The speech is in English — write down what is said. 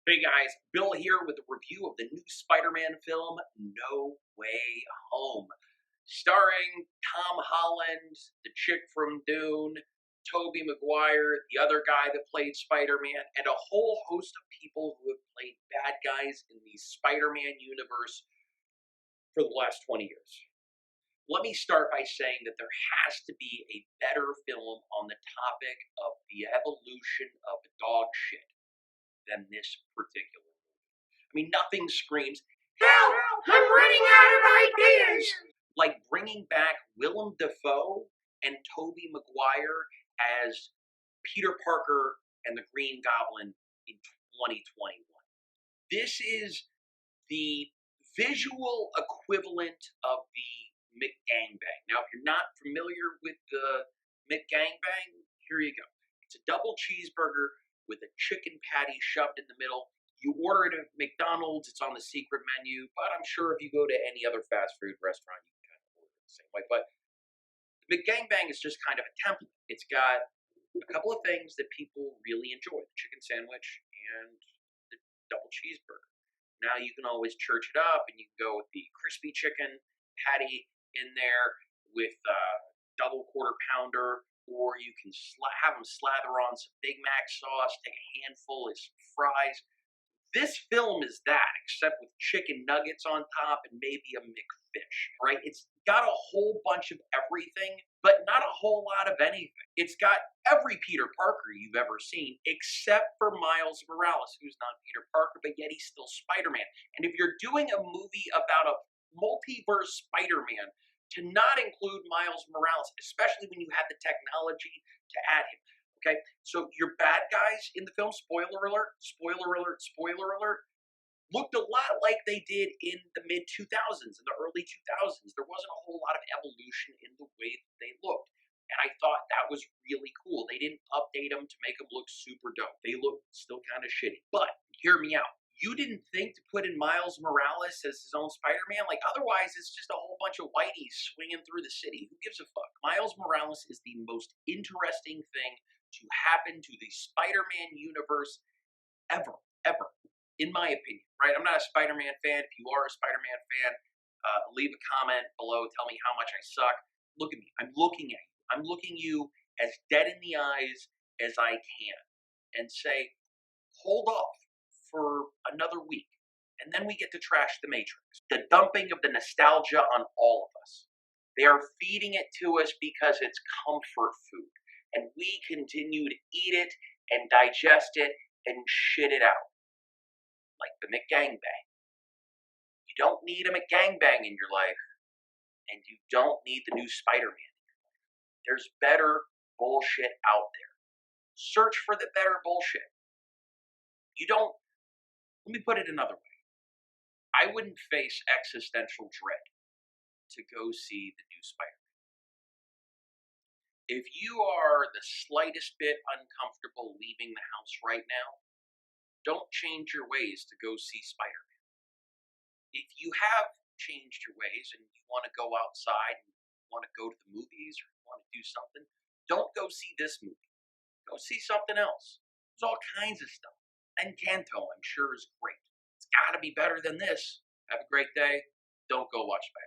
Hey guys, Bill here with a review of the new Spider-Man film, No Way Home. Starring Tom Holland, the chick from Dune, Tobey Maguire, the other guy that played Spider-Man, and a whole host of people who have played bad guys in the Spider-Man universe for the last 20 years. Let me start by saying that there has to be a better film on the topic of the evolution of dog shit than this particular movie. I mean, nothing screams, "Help! I'm running out of ideas!" like bringing back Willem Dafoe and Tobey Maguire as Peter Parker and the Green Goblin in 2021. This is the visual equivalent of the McGangbang. Now, if you're not familiar with the McGangbang, here you go. It's a double cheeseburger with a chicken patty shoved in the middle. You order it at McDonald's, it's on the secret menu, but I'm sure if you go to any other fast food restaurant, you can kind of order it the same way. But the McGangbang is just kind of a template. It's got a couple of things that people really enjoy: the chicken sandwich and the double cheeseburger. Now you can always church it up, and you can go with the crispy chicken patty in there with double quarter pounder, or you can have them slather on some Big Mac sauce, take a handful as fries. This film is that, except with chicken nuggets on top and maybe a McFish, right? It's got a whole bunch of everything, but not a whole lot of anything. It's got every Peter Parker you've ever seen, except for Miles Morales, who's not Peter Parker, but yet he's still Spider-Man. And if you're doing a movie about a multiverse Spider-Man, to not include Miles Morales, especially when you have the technology to add him. Okay, so your bad guys in the film, spoiler alert, spoiler alert, spoiler alert, looked a lot like they did in the mid-2000s, in the early 2000s. There wasn't a whole lot of evolution in the way that they looked. And I thought that was really cool. They didn't update them to make them look super dope. They look still kind of shitty. But hear me out. You didn't think to put in Miles Morales as his own Spider-Man? Like, otherwise, it's just a whole bunch of whiteys swinging through the city. Who gives a fuck? Miles Morales is the most interesting thing to happen to the Spider-Man universe ever, in my opinion, right? I'm not a Spider-Man fan. If you are a Spider-Man fan, leave a comment below. Tell me how much I suck. Look at me. I'm looking at you. I'm looking you as dead in the eyes as I can and say, hold off for another week, and then we get to trash the Matrix. The dumping of the nostalgia on all of us. They are feeding it to us because it's comfort food, and we continue to eat it and digest it and shit it out. Like the McGangbang. You don't need a McGangbang in your life, and you don't need the new Spider-Man in your life. There's better bullshit out there. Search for the better bullshit. Let me put it another way. I wouldn't face existential dread to go see the new Spider-Man. If you are the slightest bit uncomfortable leaving the house right now, don't change your ways to go see Spider-Man. If you have changed your ways and you want to go outside and you want to go to the movies or you want to do something, don't go see this movie. Go see something else. There's all kinds of stuff. Encanto, I'm sure, is great. It's got to be better than this. Have a great day. Don't go watch Spider-Man.